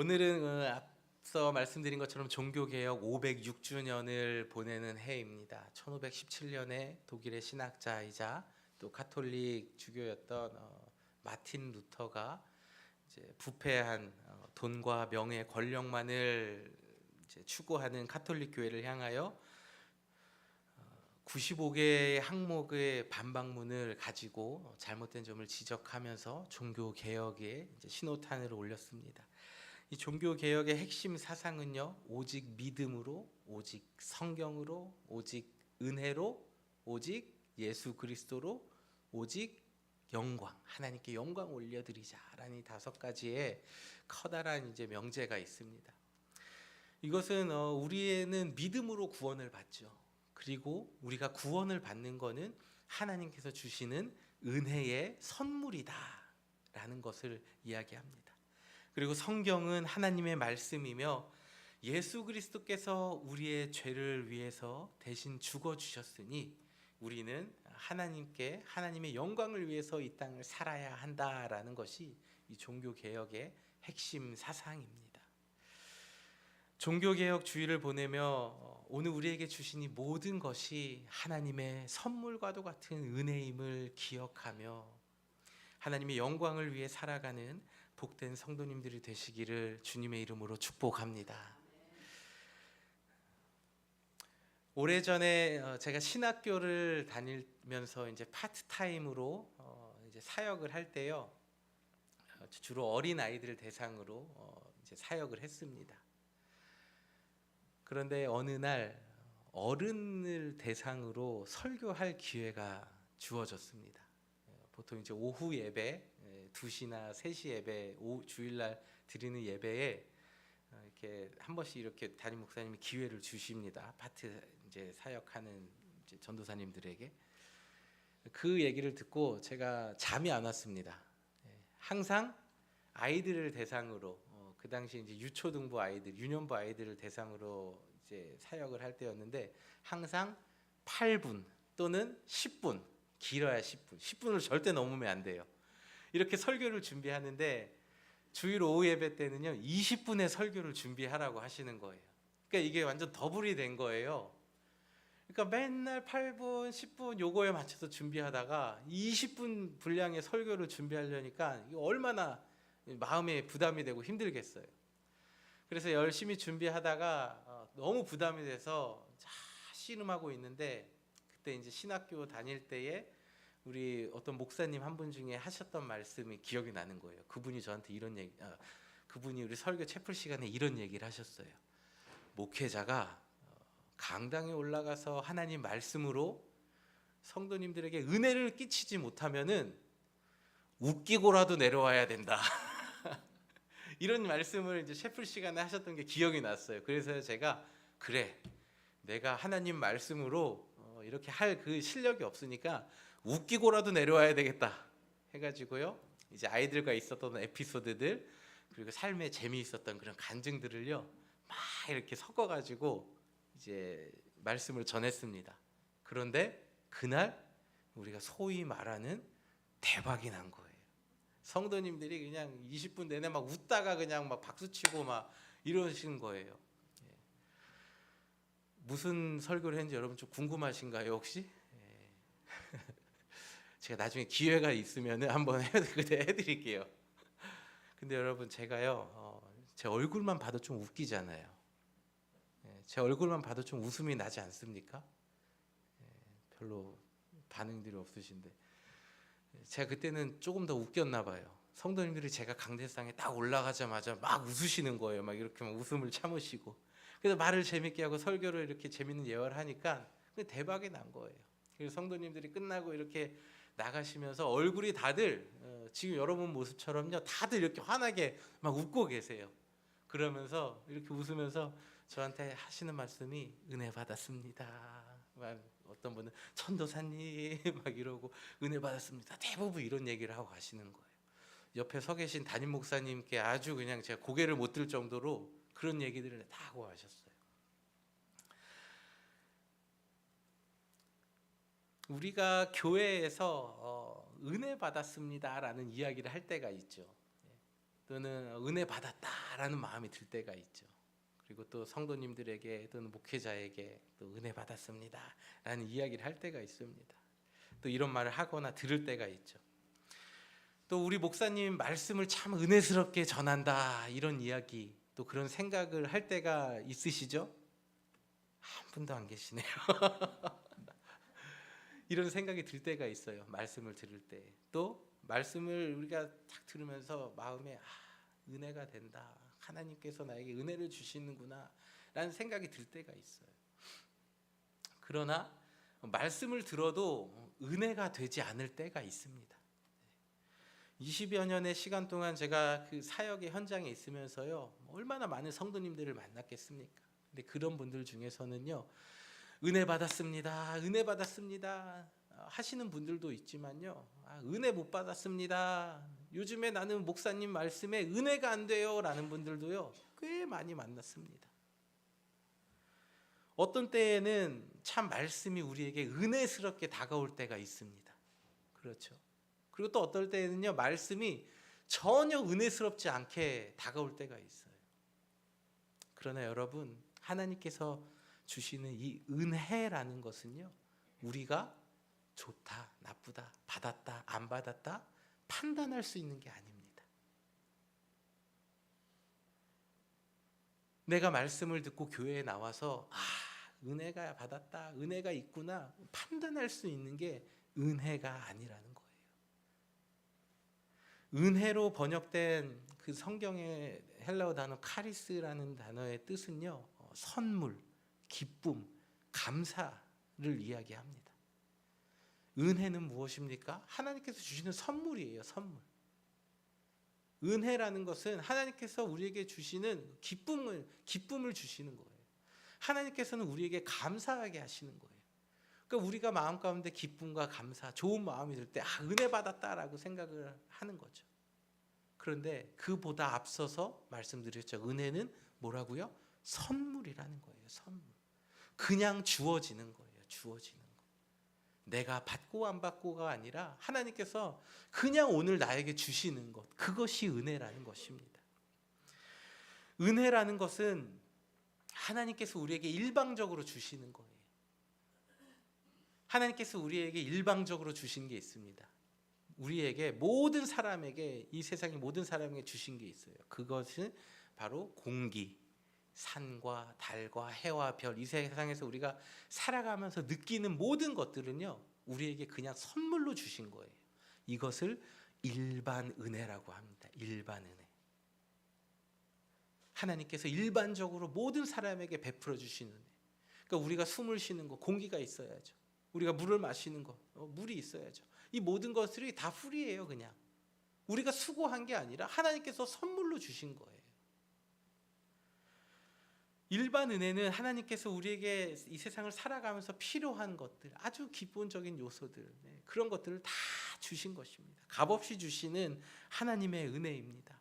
오늘은 앞서 말씀드린 것처럼 종교개혁 506주년을 보내는 해입니다. 1517년에 독일의 신학자이자 또 가톨릭 주교였던 마틴 루터가 이제 부패한 돈과 명예, 권력만을 이제 추구하는 가톨릭 교회를 향하여 95개의 항목의 반박문을 가지고 잘못된 점을 지적하면서 종교 개혁의 신호탄을 올렸습니다. 이 종교 개혁의 핵심 사상은요, 오직 믿음으로, 오직 성경으로, 오직 은혜로, 오직 예수 그리스도로, 오직 영광, 하나님께 영광 올려드리자라는 5가지의 커다란 이제 명제가 있습니다. 이것은 우리는 믿음으로 구원을 받죠. 그리고 우리가 구원을 받는 것은 하나님께서 주시는 은혜의 선물이다라는 것을 이야기합니다. 그리고 성경은 하나님의 말씀이며 예수 그리스도께서 우리의 죄를 위해서 대신 죽어 주셨으니 우리는 하나님의 영광을 위해서 이 땅을 살아야 한다라는 것이 이 종교 개혁의 핵심 사상입니다. 종교 개혁 주의를 보내며 오늘 우리에게 주신 이 모든 것이 하나님의 선물과도 같은 은혜임을 기억하며 하나님의 영광을 위해 살아가는 복된 성도님들이 되시기를 주님의 이름으로 축복합니다. 오래전에 제가 신학교를 다니면서 이제 파트타임으로 이제 사역을 할 때요, 주로 어린 아이들 대상으로 이제 사역을 했습니다. 그런데 어느 날 어른을 대상으로 설교할 기회가 주어졌습니다. 보통 이제 오후 예배, 2시나 3시 예배, 주일날 드리는 예배에 이렇게 한 번씩 이렇게 담임 목사님이 기회를 주십니다. 파트 이제 사역하는 이제 전도사님들에게. 그 얘기를 듣고 제가 잠이 안 왔습니다. 항상 아이들을 대상으로 그 당시 이제 유초등부 아이들, 유년부 아이들을 대상으로 이제 사역을 할 때였는데 항상 8분 또는 10분, 길어야 10분, 10분을 절대 넘으면 안 돼요. 이렇게 설교를 준비하는데 주일 오후 예배 때는요 20분의 설교를 준비하라고 하시는 거예요. 그러니까 이게 완전 더블이 된 거예요. 그러니까 맨날 8분, 10분 요거에 맞춰서 준비하다가 20분 분량의 설교를 준비하려니까 이거 얼마나 마음에 부담이 되고 힘들겠어요. 그래서 열심히 준비하다가 너무 부담이 돼서 씨름하고 있는데 그때 이제 신학교 다닐 때에 우리 어떤 목사님 한 분 중에 하셨던 말씀이 기억이 나는 거예요. 그분이 저한테 그분이 우리 설교 채플 시간에 이런 얘기를 하셨어요. 목회자가 강당에 올라가서 하나님 말씀으로 성도님들에게 은혜를 끼치지 못하면은 웃기고라도 내려와야 된다. 이런 말씀을 이제 채플 시간에 하셨던 게 기억이 났어요. 그래서 제가 그래, 내가 하나님 말씀으로 이렇게 할 그 실력이 없으니까 웃기고라도 내려와야 되겠다 해가지고요. 이제 아이들과 있었던 에피소드들 그리고 삶에 재미있었던 그런 간증들을요 막 이렇게 섞어가지고 이제 말씀을 전했습니다. 그런데 그날 우리가 소위 말하는 대박이 난 거예요. 성도님들이 그냥 20분 내내 막 웃다가 그냥 막 박수치고 막 이러시는 거예요. 무슨 설교를 했는지 여러분 좀 궁금하신가요 혹시? 제가 나중에 기회가 있으면 한번 해드릴게요. 근데 여러분 제가요 제 얼굴만 봐도 좀 웃기잖아요. 제 얼굴만 봐도 좀 웃음이 나지 않습니까? 별로 반응들이 없으신데 제가 그때는 조금 더 웃겼나 봐요. 성도님들이 제가 강대상에 딱 올라가자마자 막 웃으시는 거예요. 막 이렇게 막 웃음을 참으시고 그래서 말을 재밌게 하고 설교를 이렇게 재밌는 예화를 하니까 대박이 난 거예요. 그래서 성도님들이 끝나고 이렇게 나가시면서 얼굴이 다들 지금 여러분 모습처럼요 다들 이렇게 환하게 막 웃고 계세요. 그러면서 이렇게 웃으면서 저한테 하시는 말씀이 은혜 받았습니다. 막 어떤 분은 천도사님 막 이러고 은혜 받았습니다. 대부분 이런 얘기를 하고 가시는 거예요. 옆에 서 계신 담임 목사님께 아주 그냥 제가 고개를 못 들 정도로 그런 얘기들을 다 하고 가셨어요. 우리가 교회에서 은혜 받았습니다라는 이야기를 할 때가 있죠. 또는 은혜 받았다라는 마음이 들 때가 있죠. 그리고 또 성도님들에게 또는 목회자에게 또 은혜 받았습니다라는 이야기를 할 때가 있습니다. 또 이런 말을 하거나 들을 때가 있죠. 또 우리 목사님 말씀을 참 은혜스럽게 전한다 이런 이야기 또 그런 생각을 할 때가 있으시죠? 한 분도 안 계시네요. 이런 생각이 들 때가 있어요. 말씀을 들을 때. 또 말씀을 우리가 딱 들으면서 마음에 은혜가 된다. 하나님께서 나에게 은혜를 주시는구나 라는 생각이 들 때가 있어요. 그러나 말씀을 들어도 은혜가 되지 않을 때가 있습니다. 20여 년의 시간 동안 제가 그 사역의 현장에 있으면서요, 얼마나 많은 성도님들을 만났겠습니까? 근데 그런 분들 중에서는요, 은혜 받았습니다, 은혜 받았습니다 하시는 분들도 있지만요, 은혜 못 받았습니다, 요즘에 나는 목사님 말씀에 은혜가 안 돼요 라는 분들도요 꽤 많이 만났습니다. 어떤 때에는 참 말씀이 우리에게 은혜스럽게 다가올 때가 있습니다. 그렇죠. 그리고 또 어떨 때는요 말씀이 전혀 은혜스럽지 않게 다가올 때가 있어요. 그러나 여러분, 하나님께서 주시는 이 은혜라는 것은요, 우리가 좋다, 나쁘다, 받았다, 안 받았다 판단할 수 있는 게 아닙니다. 내가 말씀을 듣고 교회에 나와서 은혜가 받았다, 은혜가 있구나 판단할 수 있는 게 은혜가 아니라는 거예요. 은혜로 번역된 그 성경의 헬라어 단어 카리스라는 단어의 뜻은요, 선물, 기쁨, 감사를 이야기합니다. 은혜는 무엇입니까? 하나님께서 주시는 선물이에요. 선물. 은혜라는 것은 하나님께서 우리에게 주시는 기쁨을 주시는 거예요. 하나님께서는 우리에게 감사하게 하시는 거예요. 그러니까 우리가 마음 가운데 기쁨과 감사, 좋은 마음이 들 때 은혜 받았다라고 생각을 하는 거죠. 그런데 그보다 앞서서 말씀드렸죠. 은혜는 뭐라고요? 선물이라는 거예요. 선물. 그냥 주어지는 거예요. 주어지는 거. 내가 받고 안 받고가 아니라 하나님께서 그냥 오늘 나에게 주시는 것, 그것이 은혜라는 것입니다. 은혜라는 것은 하나님께서 우리에게 일방적으로 주시는 거예요. 하나님께서 우리에게 일방적으로 주신 게 있습니다. 우리에게 모든 사람에게, 이 세상의 모든 사람에게 주신 게 있어요. 그것은 바로 공기, 산과 달과 해와 별, 이 세상에서 우리가 살아가면서 느끼는 모든 것들은요, 우리에게 그냥 선물로 주신 거예요. 이것을 일반 은혜라고 합니다. 일반 은혜. 하나님께서 일반적으로 모든 사람에게 베풀어 주시는 은혜. 그러니까 우리가 숨을 쉬는 거, 공기가 있어야죠. 우리가 물을 마시는 거, 물이 있어야죠. 이 모든 것들이 다 풀이에요. 그냥 우리가 수고한 게 아니라 하나님께서 선물로 주신 거예요. 일반 은혜는 하나님께서 우리에게 이 세상을 살아가면서 필요한 것들, 아주 기본적인 요소들, 그런 것들을 다 주신 것입니다. 값없이 주시는 하나님의 은혜입니다.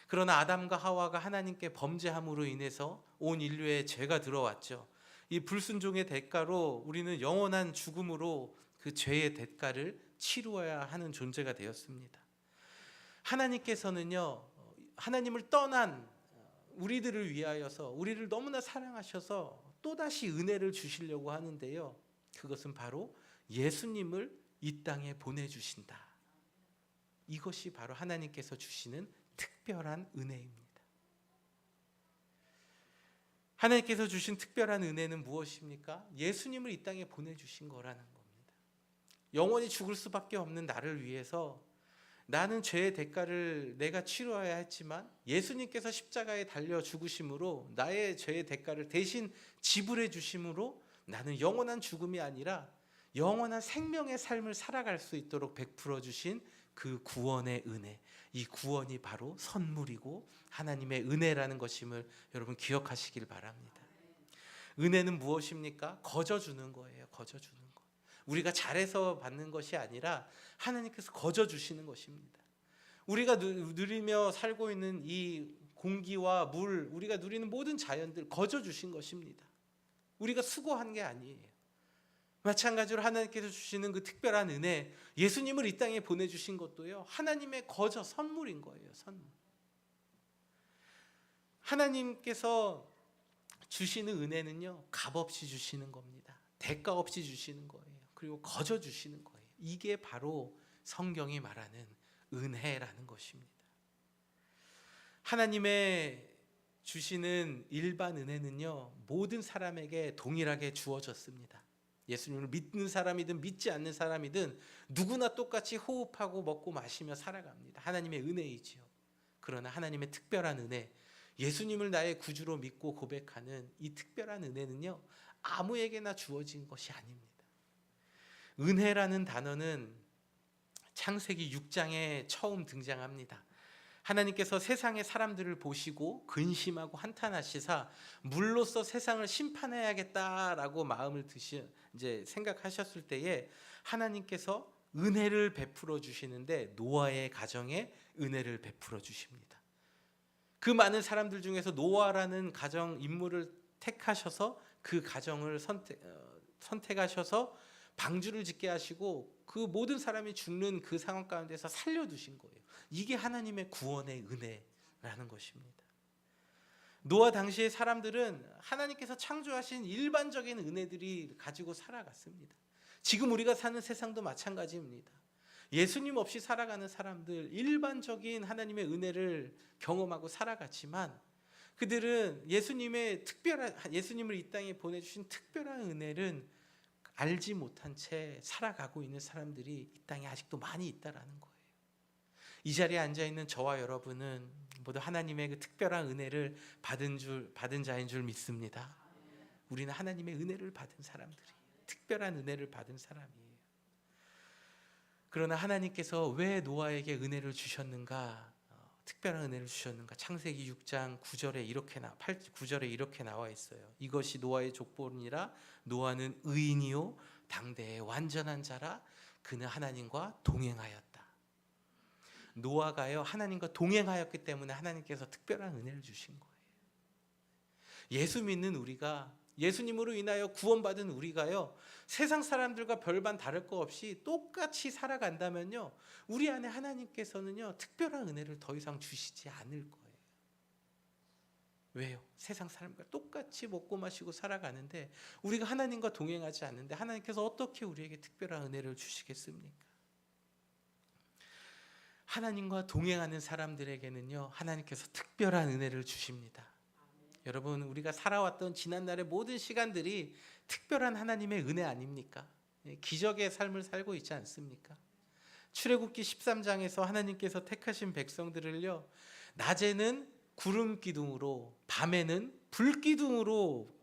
그러나 아담과 하와가 하나님께 범죄함으로 인해서 온 인류에 죄가 들어왔죠. 이 불순종의 대가로 우리는 영원한 죽음으로 그 죄의 대가를 치루어야 하는 존재가 되었습니다. 하나님께서는요, 하나님을 떠난 우리들을 위하여서 우리를 너무나 사랑하셔서 또다시 은혜를 주시려고 하는데요, 그것은 바로 예수님을 이 땅에 보내주신다. 이것이 바로 하나님께서 주시는 특별한 은혜입니다. 하나님께서 주신 특별한 은혜는 무엇입니까? 예수님을 이 땅에 보내주신 거라는 겁니다. 영원히 죽을 수밖에 없는 나를 위해서 나는 죄의 대가를 내가 치러야 했지만 예수님께서 십자가에 달려 죽으심으로 나의 죄의 대가를 대신 지불해 주심으로 나는 영원한 죽음이 아니라 영원한 생명의 삶을 살아갈 수 있도록 베풀어 주신 그 구원의 은혜, 이 구원이 바로 선물이고 하나님의 은혜라는 것임을 여러분 기억하시길 바랍니다. 은혜는 무엇입니까? 거저주는 거예요. 거저주는 거. 우리가 잘해서 받는 것이 아니라 하나님께서 거저주시는 것입니다. 우리가 누리며 살고 있는 이 공기와 물, 우리가 누리는 모든 자연들 거저주신 것입니다. 우리가 수고한 게 아니에요. 마찬가지로 하나님께서 주시는 그 특별한 은혜, 예수님을 이 땅에 보내주신 것도요, 하나님의 거저 선물인 거예요. 선물. 하나님께서 주시는 은혜는요, 값없이 주시는 겁니다. 대가 없이 주시는 거예요. 그리고 거저 주시는 거예요. 이게 바로 성경이 말하는 은혜라는 것입니다. 하나님의 주시는 일반 은혜는요, 모든 사람에게 동일하게 주어졌습니다. 예수님을 믿는 사람이든 믿지 않는 사람이든 누구나 똑같이 호흡하고 먹고 마시며 살아갑니다. 하나님의 은혜이지요. 그러나 하나님의 특별한 은혜, 예수님을 나의 구주로 믿고 고백하는 이 특별한 은혜는요, 아무에게나 주어진 것이 아닙니다. 은혜라는 단어는 창세기 6장에 처음 등장합니다. 하나님께서 세상의 사람들을 보시고 근심하고 한탄하시사 물로써 세상을 심판해야겠다라고 마음을 이제 생각하셨을 때에 하나님께서 은혜를 베풀어 주시는데 노아의 가정에 은혜를 베풀어 주십니다. 그 많은 사람들 중에서 노아라는 가정 인물을 택하셔서 그 가정을 선택하셔서 방주를 짓게 하시고 그 모든 사람이 죽는 그 상황 가운데서 살려두신 거예요. 이게 하나님의 구원의 은혜라는 것입니다. 노아 당시의 사람들은 하나님께서 창조하신 일반적인 은혜들이 가지고 살아갔습니다. 지금 우리가 사는 세상도 마찬가지입니다. 예수님 없이 살아가는 사람들, 일반적인 하나님의 은혜를 경험하고 살아갔지만 그들은 예수님을 이 땅에 보내주신 특별한 은혜는 알지 못한 채 살아가고 있는 사람들이 이 땅에 아직도 많이 있다라는 거예요. 이 자리에 앉아 있는 저와 여러분은 모두 하나님의 그 특별한 은혜를 받은 자인 줄 믿습니다. 우리는 하나님의 은혜를 받은 사람들이, 특별한 은혜를 받은 사람이에요. 그러나 하나님께서 왜 노아에게 은혜를 주셨는가? 특별한 은혜를 주셨는가? 창세기 6장 9절에 이렇게 나와 있어요. 이것이 노아의 족보니라. 노아는 의인이요 당대의 완전한 자라. 그는 하나님과 동행하였다. 노아가요 하나님과 동행하였기 때문에 하나님께서 특별한 은혜를 주신 거예요. 예수 믿는 우리가, 예수님으로 인하여 구원받은 우리가요 세상 사람들과 별반 다를 거 없이 똑같이 살아간다면요 우리 안에 하나님께서는요 특별한 은혜를 더 이상 주시지 않을 거예요. 왜요? 세상 사람과 똑같이 먹고 마시고 살아가는데 우리가 하나님과 동행하지 않는데 하나님께서 어떻게 우리에게 특별한 은혜를 주시겠습니까? 하나님과 동행하는 사람들에게는요 하나님께서 특별한 은혜를 주십니다. 여러분, 우리가 살아왔던 지난날의 모든 시간들이 특별한 하나님의 은혜 아닙니까? 기적의 삶을 살고 있지 않습니까? 출애굽기 13장에서 하나님께서 택하신 백성들을요 낮에는 구름 기둥으로, 밤에는 불기둥으로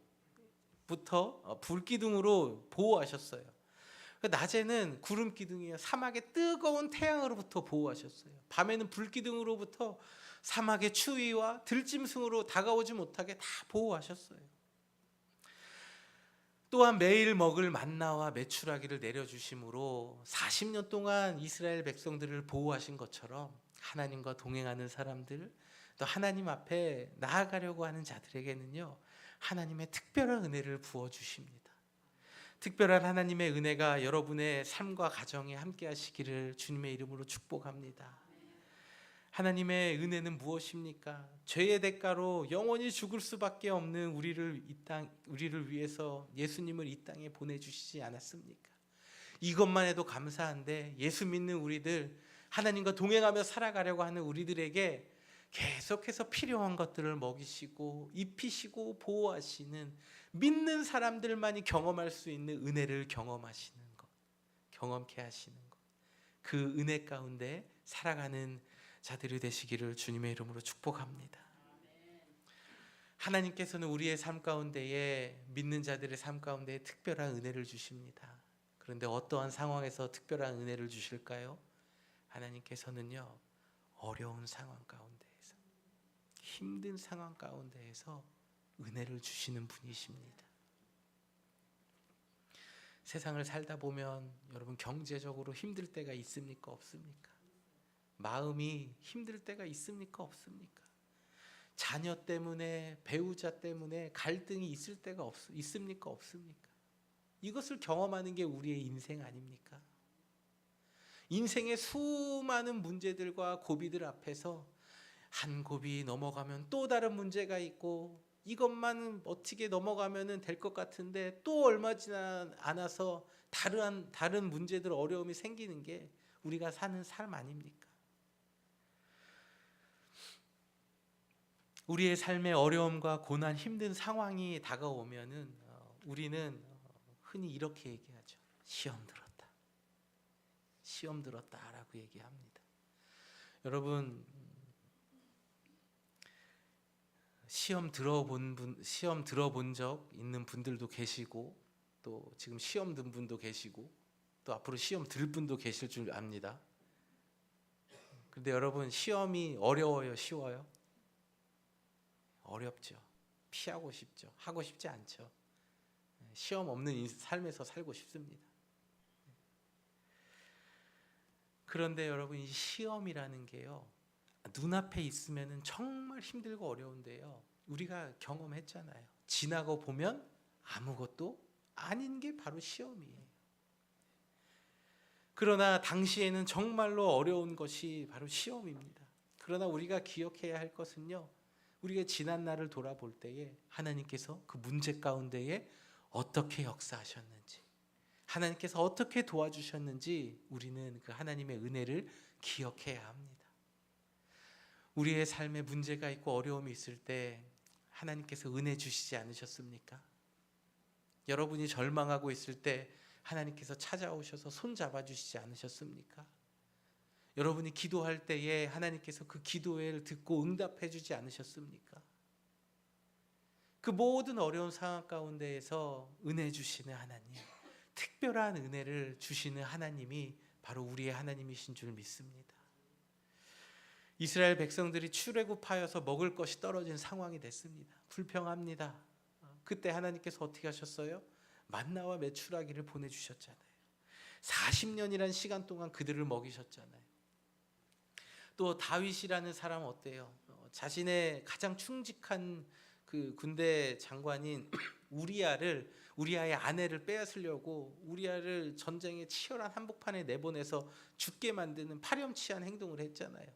보호하셨어요. 낮에는 구름 기둥이요 사막의 뜨거운 태양으로부터 보호하셨어요. 밤에는 불기둥으로부터 사막의 추위와 들짐승으로 다가오지 못하게 다 보호하셨어요. 또한 매일 먹을 만나와 메추라기를 내려주심으로 40년 동안 이스라엘 백성들을 보호하신 것처럼 하나님과 동행하는 사람들, 또 하나님 앞에 나아가려고 하는 자들에게는요 하나님의 특별한 은혜를 부어주십니다. 특별한 하나님의 은혜가 여러분의 삶과 가정에 함께 하시기를 주님의 이름으로 축복합니다. 하나님의 은혜는 무엇입니까? 죄의 대가로 영원히 죽을 수밖에 없는 우리를 위해서 예수님을 이 땅에 보내주시지 않았습니까? 이것만 해도 감사한데 예수 믿는 우리들, 하나님과 동행하며 살아가려고 하는 우리들에게 계속해서 필요한 것들을 먹이시고 입히시고 보호하시는 믿는 사람들만이 경험할 수 있는 은혜를 경험하시는 것, 경험케 하시는 것, 그 은혜 가운데 살아가는 자들이 되시기를 주님의 이름으로 축복합니다. 하나님께서는 우리의 삶 가운데에, 믿는 자들의 삶 가운데에 특별한 은혜를 주십니다. 그런데 어떠한 상황에서 특별한 은혜를 주실까요? 하나님께서는요 어려운 상황 가운데에서, 힘든 상황 가운데에서 은혜를 주시는 분이십니다. 세상을 살다 보면 여러분 경제적으로 힘들 때가 있습니까? 없습니까? 마음이 힘들 때가 있습니까? 없습니까? 자녀 때문에, 배우자 때문에 갈등이 있을 때가 있습니까? 없습니까? 이것을 경험하는 게 우리의 인생 아닙니까? 인생의 수많은 문제들과 고비들 앞에서 한 곱이 넘어가면 또 다른 문제가 있고, 이것만 어떻게 넘어가면 될 것 같은데 또 얼마 지나 않아서 다른 문제들, 어려움이 생기는 게 우리가 사는 삶 아닙니까? 우리의 삶의 어려움과 고난, 힘든 상황이 다가오면은 우리는 흔히 이렇게 얘기하죠. 시험 들었다. 시험 들었다라고 얘기합니다. 여러분, 시험 들어본 적 있는 분들도 계시고, 또 지금 시험 든 분도 계시고, 또 앞으로 시험 들 분도 계실 줄 압니다. 그런데 여러분, 시험이 어려워요, 쉬워요? 어렵죠. 피하고 싶죠. 하고 싶지 않죠. 시험 없는 삶에서 살고 싶습니다. 그런데 여러분, 이 시험이라는 게요, 눈앞에 있으면 정말 힘들고 어려운데요, 우리가 경험했잖아요. 지나고 보면 아무것도 아닌 게 바로 시험이에요. 그러나 당시에는 정말로 어려운 것이 바로 시험입니다. 그러나 우리가 기억해야 할 것은요, 우리가 지난 날을 돌아볼 때에 하나님께서 그 문제 가운데에 어떻게 역사하셨는지, 하나님께서 어떻게 도와주셨는지 우리는 그 하나님의 은혜를 기억해야 합니다. 우리의 삶에 문제가 있고 어려움이 있을 때 하나님께서 은혜 주시지 않으셨습니까? 여러분이 절망하고 있을 때 하나님께서 찾아오셔서 손 잡아주시지 않으셨습니까? 여러분이 기도할 때에 하나님께서 그 기도를 듣고 응답해 주지 않으셨습니까? 그 모든 어려운 상황 가운데에서 은혜 주시는 하나님, 특별한 은혜를 주시는 하나님이 바로 우리의 하나님이신 줄 믿습니다. 이스라엘 백성들이 출애굽하여서 먹을 것이 떨어진 상황이 됐습니다. 불평합니다. 그때 하나님께서 어떻게 하셨어요? 만나와 메추라기를 보내주셨잖아요. 40년이라는 시간 동안 그들을 먹이셨잖아요. 또 다윗이라는 사람은 어때요? 자신의 가장 충직한 그 군대 장관인 우리아의 아내를 빼앗으려고 우리아를 전쟁의 치열한 한복판에 내보내서 죽게 만드는 파렴치한 행동을 했잖아요.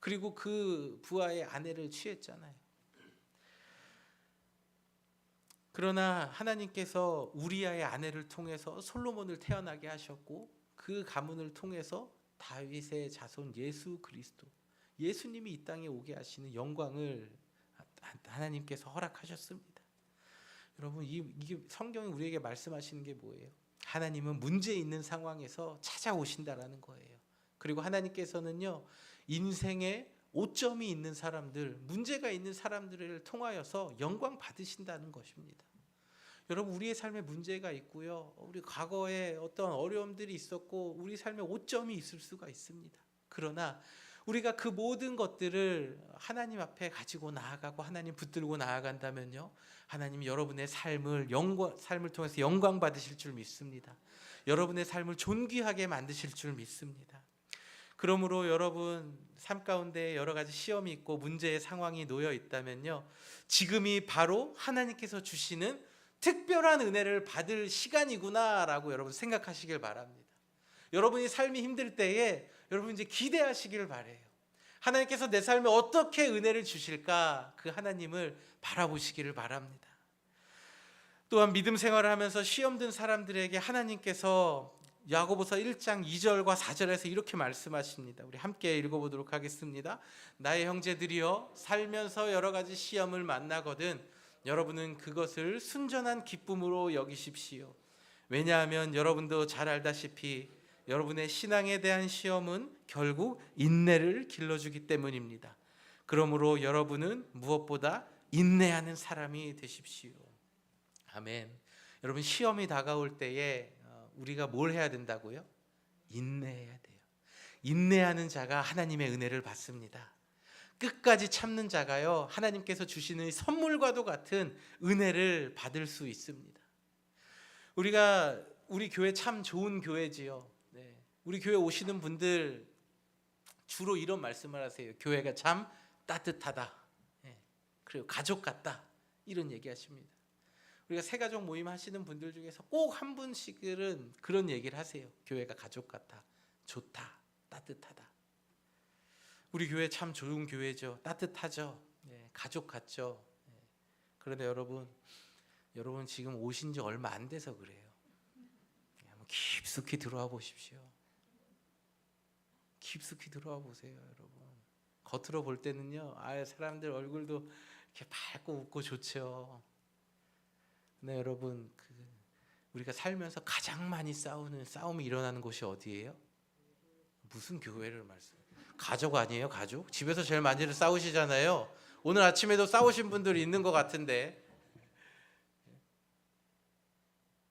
그리고 그 부하의 아내를 취했잖아요. 그러나 하나님께서 우리아의 아내를 통해서 솔로몬을 태어나게 하셨고, 그 가문을 통해서 다윗의 자손 예수 그리스도, 예수님이 이 땅에 오게 하시는 영광을 하나님께서 허락하셨습니다. 여러분, 이게 성경이 우리에게 말씀하시는 게 뭐예요? 하나님은 문제 있는 상황에서 찾아오신다라는 거예요. 그리고 하나님께서는요, 인생에 오점이 있는 사람들, 문제가 있는 사람들을 통하여서 영광 받으신다는 것입니다. 여러분, 우리의 삶에 문제가 있고요, 우리 과거에 어떤 어려움들이 있었고 우리 삶에 오점이 있을 수가 있습니다. 그러나 우리가 그 모든 것들을 하나님 앞에 가지고 나아가고 하나님 붙들고 나아간다면요, 하나님이 여러분의 삶을 통해서 영광 받으실 줄 믿습니다. 여러분의 삶을 존귀하게 만드실 줄 믿습니다. 그러므로 여러분, 삶 가운데 여러 가지 시험이 있고 문제의 상황이 놓여 있다면요, 지금이 바로 하나님께서 주시는 특별한 은혜를 받을 시간이구나라고 여러분 생각하시길 바랍니다. 여러분이 삶이 힘들 때에 여러분 이제 기대하시길 바래요. 하나님께서 내 삶에 어떻게 은혜를 주실까, 그 하나님을 바라보시기를 바랍니다. 또한 믿음 생활을 하면서 시험 든 사람들에게 하나님께서 야고보서 1장 2절과 4절에서 이렇게 말씀하십니다. 우리 함께 읽어보도록 하겠습니다. 나의 형제들이여, 살면서 여러 가지 시험을 만나거든 여러분은 그것을 순전한 기쁨으로 여기십시오. 왜냐하면 여러분도 잘 알다시피 여러분의 신앙에 대한 시험은 결국 인내를 길러주기 때문입니다. 그러므로 여러분은 무엇보다 인내하는 사람이 되십시오. 아멘. 여러분, 시험이 다가올 때에 우리가 뭘 해야 된다고요? 인내해야 돼요. 인내하는 자가 하나님의 은혜를 받습니다. 끝까지 참는 자가요, 하나님께서 주시는 선물과도 같은 은혜를 받을 수 있습니다. 우리 교회 참 좋은 교회지요. 네. 우리 교회 오시는 분들 주로 이런 말씀을 하세요. 교회가 참 따뜻하다. 네. 그리고 가족 같다. 이런 얘기 하십니다. 우리가 새가족 모임 하시는 분들 중에서 꼭 한 분씩은 그런 얘기를 하세요. 교회가 가족 같다, 좋다, 따뜻하다. 우리 교회 참 좋은 교회죠. 따뜻하죠. 가족 같죠. 그런데 여러분 지금 오신 지 얼마 안 돼서 그래요. 한번 깊숙이 들어와 보십시오. 깊숙이 들어와 보세요, 여러분. 겉으로 볼 때는요, 사람들 얼굴도 이렇게 밝고 웃고 좋죠. 근데 여러분, 우리가 살면서 가장 많이 싸움이 일어나는 곳이 어디예요? 무슨 교회를 말씀? 가족 아니에요, 가족? 집에서 제일 많이 싸우시잖아요. 오늘 아침에도 싸우신 분들이 있는 것 같은데,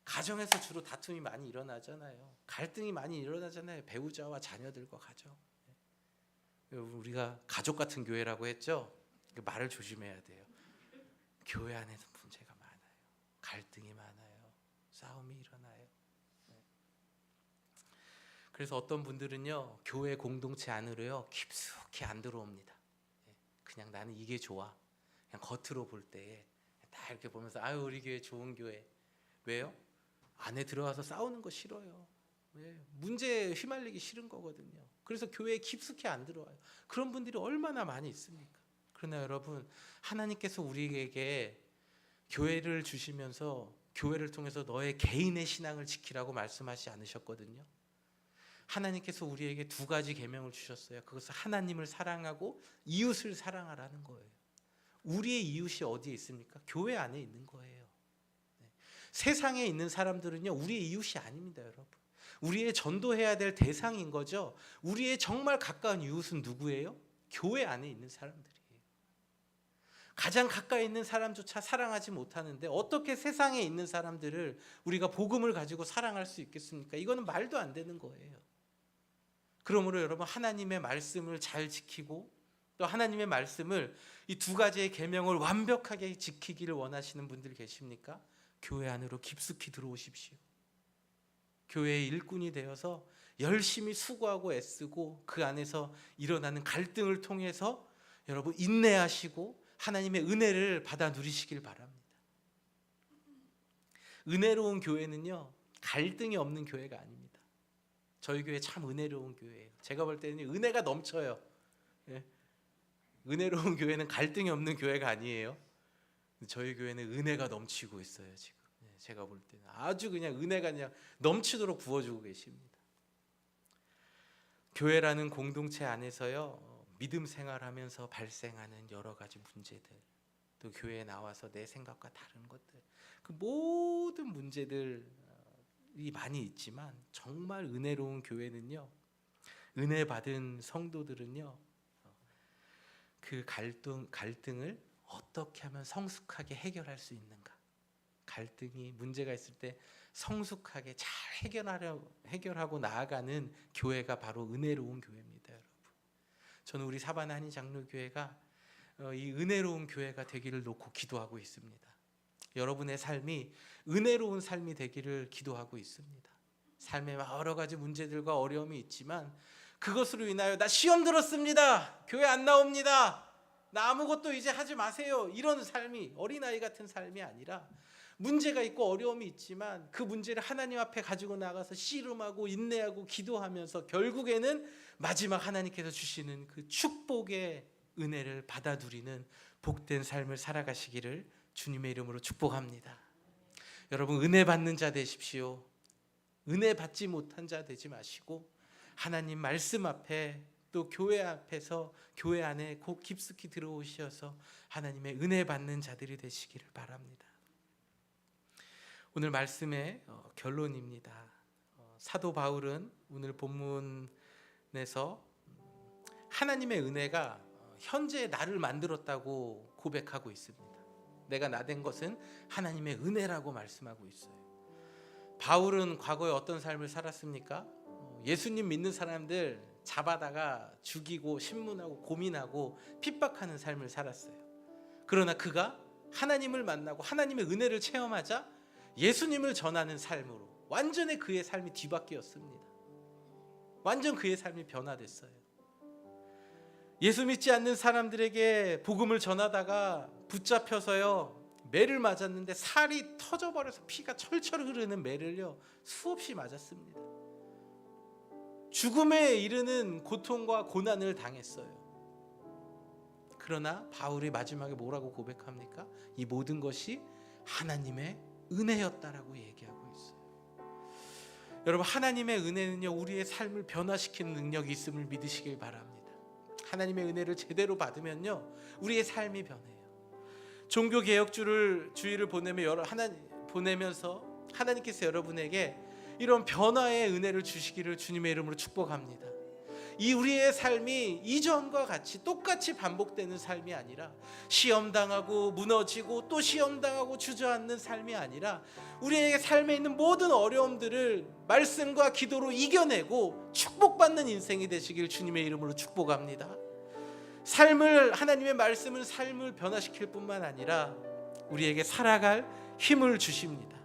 가정에서 주로 다툼이 많이 일어나잖아요. 갈등이 많이 일어나잖아요. 배우자와 자녀들과 가정. 우리가 가족 같은 교회라고 했죠. 말을 조심해야 돼요. 교회 안에서 문제가 많아요. 갈등이 많아요. 싸움이 일어나요. 그래서 어떤 분들은요, 교회 공동체 안으로요 깊숙이 안 들어옵니다. 그냥 나는 이게 좋아. 그냥 겉으로 볼 때 다 이렇게 보면서 우리 교회 좋은 교회. 왜요? 안에 들어가서 싸우는 거 싫어요. 문제에 휘말리기 싫은 거거든요. 그래서 교회에 깊숙이 안 들어와요. 그런 분들이 얼마나 많이 있습니까? 그러나 여러분, 하나님께서 우리에게 교회를 주시면서 교회를 통해서 너의 개인의 신앙을 지키라고 말씀하지 않으셨거든요. 하나님께서 우리에게 두 가지 계명을 주셨어요. 그것은 하나님을 사랑하고 이웃을 사랑하라는 거예요. 우리의 이웃이 어디에 있습니까? 교회 안에 있는 거예요. 세상에 있는 사람들은요, 우리의 이웃이 아닙니다, 여러분. 우리의 전도해야 될 대상인 거죠. 우리의 정말 가까운 이웃은 누구예요? 교회 안에 있는 사람들이에요. 가장 가까이 있는 사람조차 사랑하지 못하는데 어떻게 세상에 있는 사람들을 우리가 복음을 가지고 사랑할 수 있겠습니까? 이거는 말도 안 되는 거예요. 그러므로 여러분, 하나님의 말씀을 잘 지키고 또 하나님의 말씀을 이 두 가지의 계명을 완벽하게 지키기를 원하시는 분들 계십니까? 교회 안으로 깊숙이 들어오십시오. 교회의 일꾼이 되어서 열심히 수고하고 애쓰고 그 안에서 일어나는 갈등을 통해서 여러분 인내하시고 하나님의 은혜를 받아 누리시길 바랍니다. 은혜로운 교회는요, 갈등이 없는 교회가 아닙니다. 저희 교회 참 은혜로운 교회예요. 제가 볼 때는 은혜가 넘쳐요. 은혜로운 교회는 갈등이 없는 교회가 아니에요. 저희 교회는 은혜가 넘치고 있어요. 지금 제가 볼 때는 아주 그냥 은혜가 그냥 넘치도록 부어주고 계십니다. 교회라는 공동체 안에서요, 믿음 생활하면서 발생하는 여러 가지 문제들, 또 교회에 나와서 내 생각과 다른 것들, 그 모든 문제들이 많이 있지만 정말 은혜로운 교회는요, 은혜 받은 성도들은요, 그 갈등을 어떻게 하면 성숙하게 해결할 수 있는가, 갈등이 문제가 있을 때 성숙하게 잘 해결하고 나아가는 교회가 바로 은혜로운 교회입니다, 여러분. 저는 우리 사바나 한인장로교회가 이 은혜로운 교회가 되기를 놓고 기도하고 있습니다. 여러분의 삶이 은혜로운 삶이 되기를 기도하고 있습니다. 삶에 여러 가지 문제들과 어려움이 있지만 그것으로 인하여 나 시험 들었습니다, 교회 안 나옵니다, 나 아무것도 이제 하지 마세요, 이런 삶이, 어린아이 같은 삶이 아니라 문제가 있고 어려움이 있지만 그 문제를 하나님 앞에 가지고 나가서 씨름하고 인내하고 기도하면서 결국에는 마지막 하나님께서 주시는 그 축복의 은혜를 받아 누리는 복된 삶을 살아가시기를 주님의 이름으로 축복합니다. 여러분, 은혜 받는 자 되십시오. 은혜 받지 못한 자 되지 마시고 하나님 말씀 앞에 또 교회 앞에서 교회 안에 곧 깊숙이 들어오셔서 하나님의 은혜 받는 자들이 되시기를 바랍니다. 오늘 말씀의 결론입니다. 사도 바울은 오늘 본문에서 하나님의 은혜가 현재 나를 만들었다고 고백하고 있습니다. 내가 나 된 것은 하나님의 은혜라고 말씀하고 있어요. 바울은 과거에 어떤 삶을 살았습니까? 예수님 믿는 사람들 잡아다가 죽이고 신문하고 고민하고 핍박하는 삶을 살았어요. 그러나 그가 하나님을 만나고 하나님의 은혜를 체험하자 예수님을 전하는 삶으로 완전히 그의 삶이 뒤바뀌었습니다. 완전 그의 삶이 변화됐어요. 예수 믿지 않는 사람들에게 복음을 전하다가 붙잡혀서요, 매를 맞았는데 살이 터져버려서 피가 철철 흐르는 매를요 수없이 맞았습니다. 죽음에 이르는 고통과 고난을 당했어요. 그러나 바울이 마지막에 뭐라고 고백합니까? 이 모든 것이 하나님의 은혜였다라고 얘기하고 있어요. 여러분, 하나님의 은혜는요, 우리의 삶을 변화시키는 능력이 있음을 믿으시길 바랍니다. 하나님의 은혜를 제대로 받으면요, 우리의 삶이 변해요. 종교개혁주의를 보내면서 하나님께서 여러분에게 이런 변화의 은혜를 주시기를 주님의 이름으로 축복합니다. 이 우리의 삶이 이전과 같이 똑같이 반복되는 삶이 아니라, 시험당하고 무너지고 또 시험당하고 주저앉는 삶이 아니라, 우리의 삶에 있는 모든 어려움들을 말씀과 기도로 이겨내고 축복받는 인생이 되시길 주님의 이름으로 축복합니다. 하나님의 말씀은 삶을 변화시킬 뿐만 아니라 우리에게 살아갈 힘을 주십니다.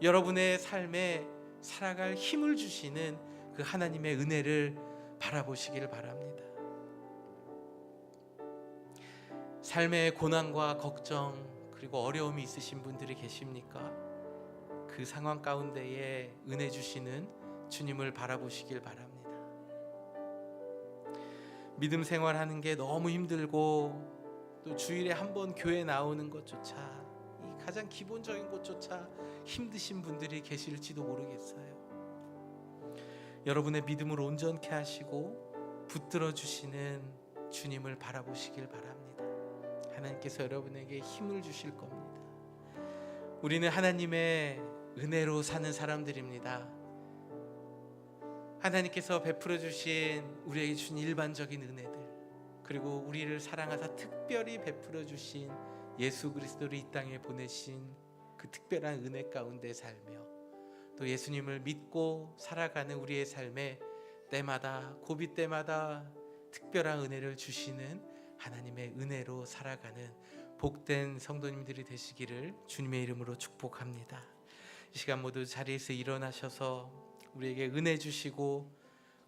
여러분의 삶에 살아갈 힘을 주시는 그 하나님의 은혜를 바라보시길 바랍니다. 삶의 고난과 걱정 그리고 어려움이 있으신 분들이 계십니까? 그 상황 가운데에 은혜 주시는 주님을 바라보시길 바랍니다. 믿음 생활하는 게 너무 힘들고 또 주일에 한 번 교회 나오는 것조차, 이 가장 기본적인 것조차 힘드신 분들이 계실지도 모르겠어요. 여러분의 믿음을 온전케 하시고 붙들어 주시는 주님을 바라보시길 바랍니다. 하나님께서 여러분에게 힘을 주실 겁니다. 우리는 하나님의 은혜로 사는 사람들입니다. 하나님께서 베풀어 주신, 우리에게 주신 일반적인 은혜들, 그리고 우리를 사랑하사 특별히 베풀어 주신 예수 그리스도를 이 땅에 보내신 그 특별한 은혜 가운데 살며, 또 예수님을 믿고 살아가는 우리의 삶에 때마다, 고비 때마다 특별한 은혜를 주시는 하나님의 은혜로 살아가는 복된 성도님들이 되시기를 주님의 이름으로 축복합니다. 이 시간 모두 자리에서 일어나셔서 우리에게 은혜 주시고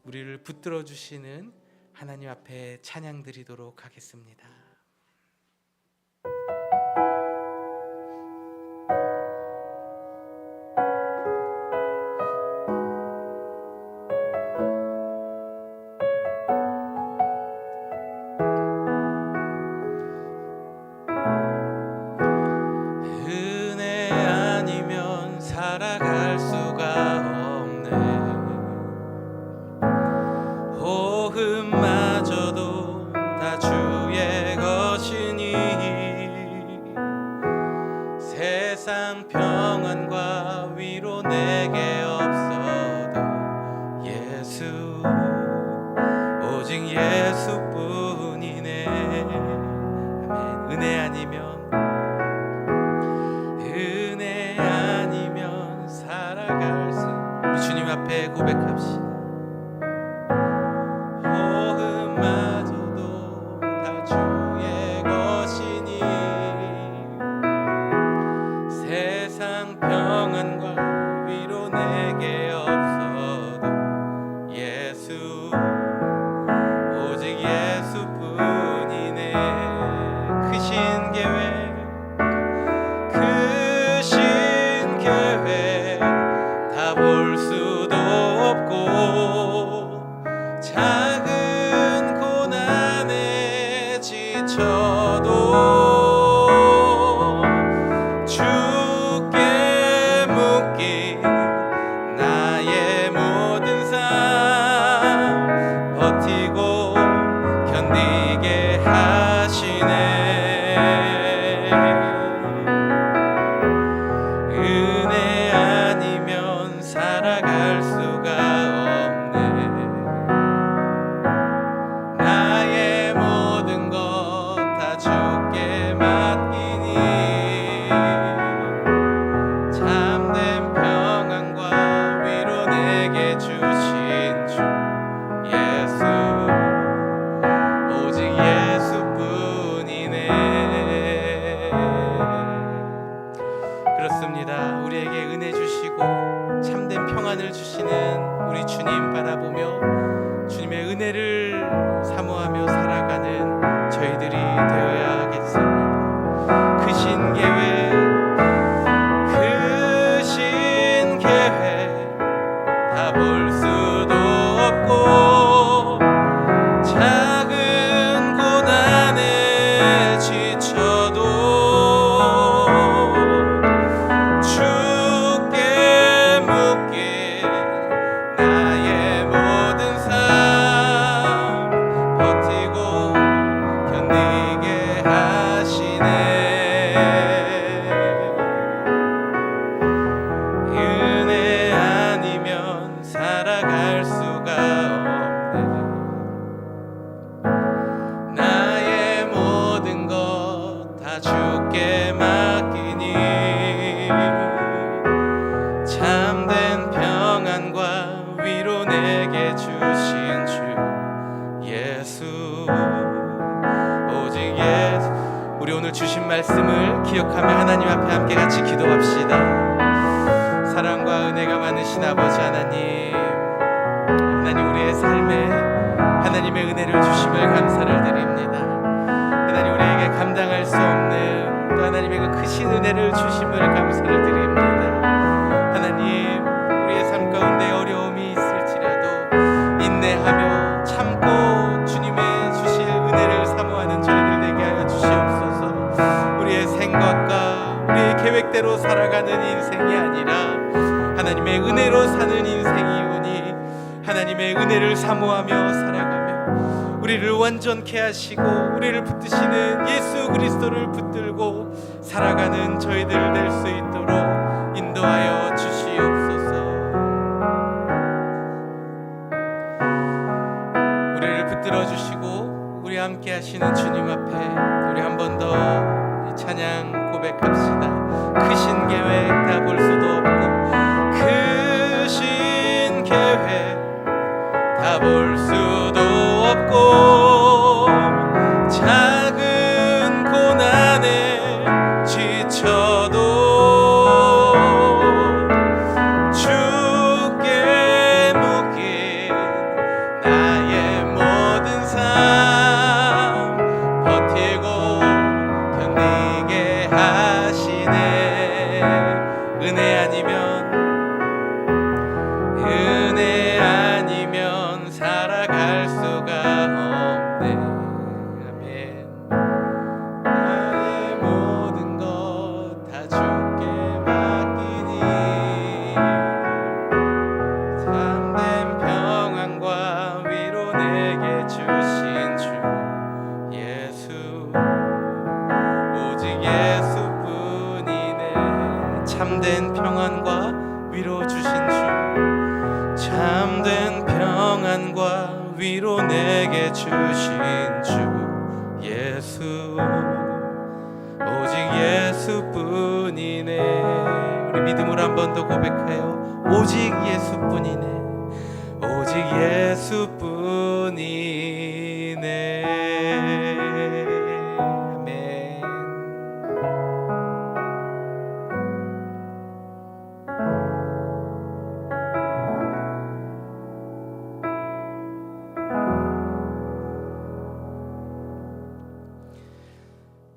우리를 붙들어 주시는 하나님 앞에 찬양 드리도록 하겠습니다. 은혜 아니면 살아갈 수가 없네. 호흡마저도 다 주의 것이니, 세상 평안과 위로 내게 없어도 예수, 오직 예수뿐이네. 아멘. 은혜 아니면 살아갈 수, 우리 주님 앞에 고백합시다. 호흡마저도 다 주의 것이니, 세상 평안과 위로 내게 없어도 예수, 오직 예수뿐이네. 크신 계획 다 볼 수도 없고, 작은 고난에 지쳐도 주께 묶인 나의 모든 삶 버티고 견디게 하시네. 은혜 아니면 살아갈 수가 없네. 나의 모든 것 다 주께 맡기니, 참된 평안과 위로 내게 주신 주 예수, 오직 예수뿐이네. 그렇습니다. 우리에게 은혜 주시고 참된 평안을 주시는 우리 주님 바라보며 주님의 은혜를 사모하며 살아가는 저희들이 되어야 하겠습니다. 크신 계획 다 볼 수도 없고, 작은 고난에 견디게 하시네. 은혜 아니면 살아갈 수가 없네. 나의 모든 것 다 주께 맡기니 참된 평안과 위로 내게 주신 주 예수, 오직 예수. 우리 오늘 주신 말씀을 기억하며 하나님 앞에 함께 같이 기도합시다. 사랑과 은혜가 많으신 아버지 하나님, 하나님 우리의 삶에 하나님의 은혜를 주심을 감사를 드립니다. 하나님 우리에게 감당할 수 없는 또 하나님의 그 크신 은혜를 주심을 감사를 드립니다. 하나님 우리의 삶 가운데 어려움이 있을지라도 인내하며 참고 주님의 주실 은혜를 사모하는 저희들 되게 하여 주시옵소서. 우리의 생각과 우리의 계획대로 살아가는 인생이 아니라 하나님의 은혜로 사는 인생이오니 하나님의 은혜를 사모하며 살아가며 우리를 완전케 하시고 우리를 붙드시는 예수 그리스도를 붙들고 살아가는 저희들 될 수 있도록 인도하여 주시옵소서. 우리를 붙들어 주시고 우리 함께 하시는 주님 앞에 우리 한 번 더 찬양 고백합시다. 크신 계획 다 볼 수도 없고 크신 계획 다 볼 수도 없고 작은 고난에 지쳐도 주께 묶인 나의 모든 삶 버티고 견디게 하시네. 은혜 아니면 살아갈 수가 없네. 아멘. 나의 모든 것 다 주께 맡기니 참된 평안과 위로 내게 주신 주 예수, 오직 예수뿐이네. 참된 평안과 위로 주신 주, 참된 평안과 위로 내게 주신 주 예수, 오직 예수뿐이네. 우리 믿음으로 한 번 더 고백해요. 오직 예수뿐이네. 오직 예수뿐이네. 아멘.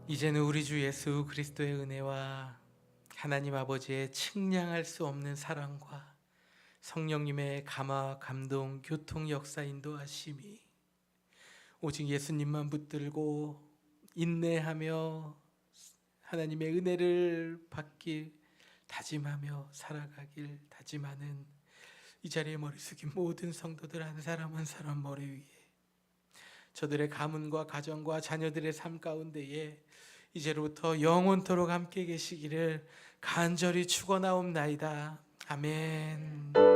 이제는 우리 주 예수 그리스도의 은혜와 하나님 아버지의 측량할 수 없는 사랑과 성령님의 감화, 감동, 교통, 역사, 인도하심이 오직 예수님만 붙들고 인내하며 하나님의 은혜를 받길 다짐하며 살아가길 다짐하는 이 자리에 머리 숙인 모든 성도들 한 사람 한 사람 머리 위에 저들의 가문과 가정과 자녀들의 삶 가운데에 이제로부터 영원토록 함께 계시기를 간절히 축원하옵나이다. 아멘.